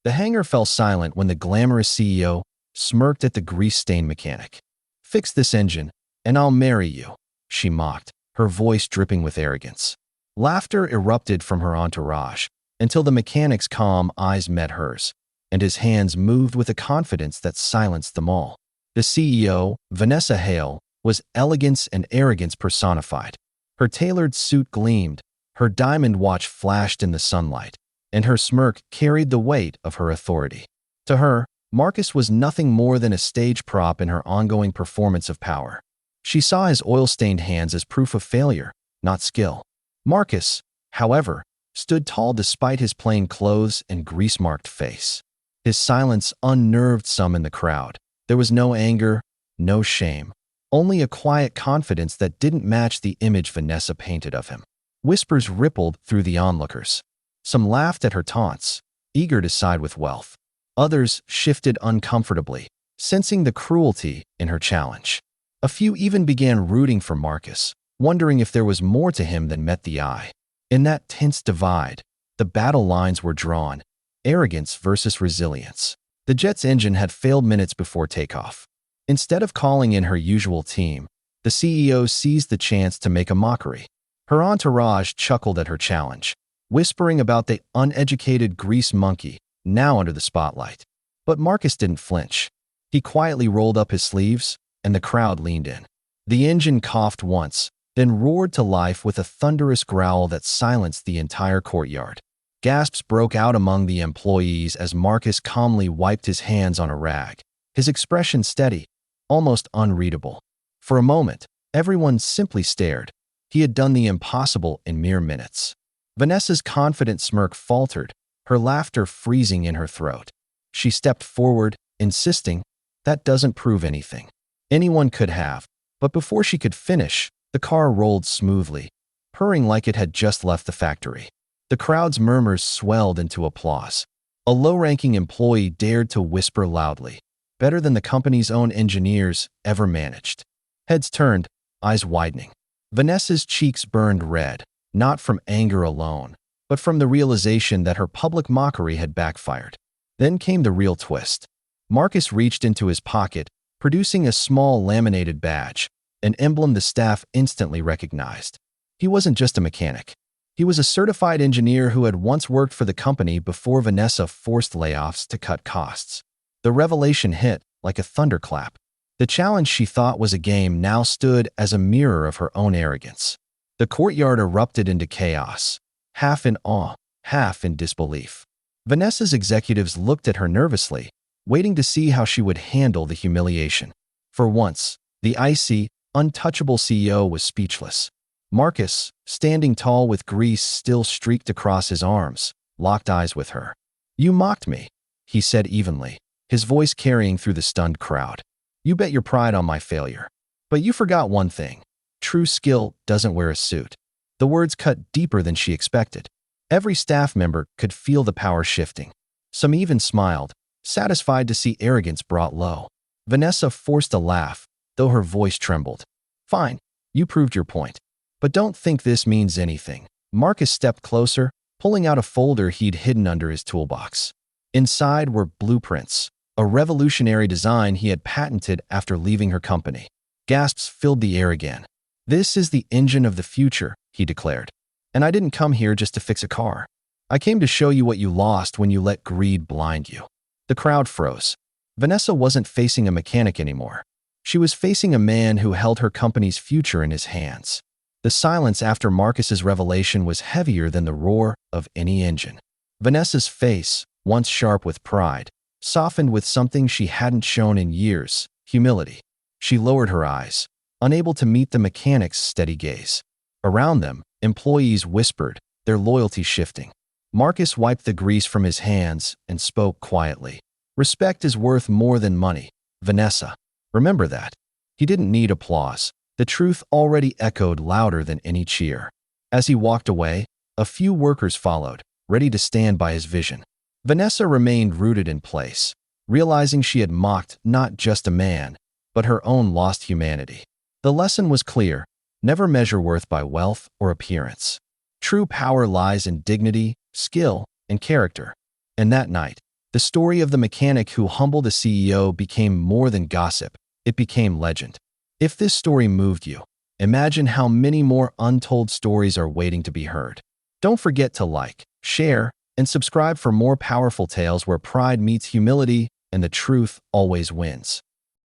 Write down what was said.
The hangar fell silent when the glamorous CEO smirked at the grease-stained mechanic. "Fix this engine, and I'll marry you," she mocked, her voice dripping with arrogance. Laughter erupted from her entourage until the mechanic's calm eyes met hers, and his hands moved with a confidence that silenced them all. The CEO, Vanessa Hale, was elegance and arrogance personified. Her tailored suit gleamed, her diamond watch flashed in the sunlight, and her smirk carried the weight of her authority. To her, Marcus was nothing more than a stage prop in her ongoing performance of power. She saw his oil-stained hands as proof of failure, not skill. Marcus, however, stood tall despite his plain clothes and grease-marked face. His silence unnerved some in the crowd. There was no anger, no shame, only a quiet confidence that didn't match the image Vanessa painted of him. Whispers rippled through the onlookers. Some laughed at her taunts, eager to side with wealth. Others shifted uncomfortably, sensing the cruelty in her challenge. A few even began rooting for Marcus, wondering if there was more to him than met the eye. In that tense divide, the battle lines were drawn: arrogance versus resilience. The jet's engine had failed minutes before takeoff. Instead of calling in her usual team, the CEO seized the chance to make a mockery. Her entourage chuckled at her challenge, whispering about the uneducated grease monkey now under the spotlight. But Marcus didn't flinch. He quietly rolled up his sleeves, and the crowd leaned in. The engine coughed once, then roared to life with a thunderous growl that silenced the entire courtyard. Gasps broke out among the employees as Marcus calmly wiped his hands on a rag, his expression steady, almost unreadable. For a moment, everyone simply stared. He had done the impossible in mere minutes. Vanessa's confident smirk faltered, her laughter freezing in her throat. She stepped forward, insisting, "That doesn't prove anything. Anyone could have." But before she could finish, the car rolled smoothly, purring like it had just left the factory. The crowd's murmurs swelled into applause. A low-ranking employee dared to whisper loudly, "Better than the company's own engineers ever managed." Heads turned, eyes widening. Vanessa's cheeks burned red, not from anger alone, but from the realization that her public mockery had backfired. Then came the real twist. Marcus reached into his pocket, producing a small laminated badge, an emblem the staff instantly recognized. He wasn't just a mechanic. He was a certified engineer who had once worked for the company before Vanessa forced layoffs to cut costs. The revelation hit like a thunderclap. The challenge she thought was a game now stood as a mirror of her own arrogance. The courtyard erupted into chaos, half in awe, half in disbelief. Vanessa's executives looked at her nervously, waiting to see how she would handle the humiliation. For once, the icy, untouchable CEO was speechless. Marcus, standing tall with grease still streaked across his arms, locked eyes with her. "You mocked me," he said evenly, his voice carrying through the stunned crowd. "You bet your pride on my failure. But you forgot one thing. True skill doesn't wear a suit." The words cut deeper than she expected. Every staff member could feel the power shifting. Some even smiled, satisfied to see arrogance brought low. Vanessa forced a laugh, though her voice trembled. "Fine, you proved your point. But don't think this means anything." Marcus stepped closer, pulling out a folder he'd hidden under his toolbox. Inside were blueprints, a revolutionary design he had patented after leaving her company. Gasps filled the air again. "This is the engine of the future," he declared. "And I didn't come here just to fix a car. I came to show you what you lost when you let greed blind you." The crowd froze. Vanessa wasn't facing a mechanic anymore. She was facing a man who held her company's future in his hands. The silence after Marcus's revelation was heavier than the roar of any engine. Vanessa's face, once sharp with pride, softened with something she hadn't shown in years: humility. She lowered her eyes, unable to meet the mechanic's steady gaze. Around them, employees whispered, their loyalty shifting. Marcus wiped the grease from his hands and spoke quietly. "Respect is worth more than money, Vanessa. Remember that." He didn't need applause. The truth already echoed louder than any cheer. As he walked away, a few workers followed, ready to stand by his vision. Vanessa remained rooted in place, realizing she had mocked not just a man, but her own lost humanity. The lesson was clear: never measure worth by wealth or appearance. True power lies in dignity, skill, and character. And that night, The story of the mechanic who humbled a CEO became more than gossip. It became legend. If this story moved you, imagine how many more untold stories are waiting to be heard. Don't forget to like, share, and subscribe for more powerful tales where pride meets humility and the truth always wins.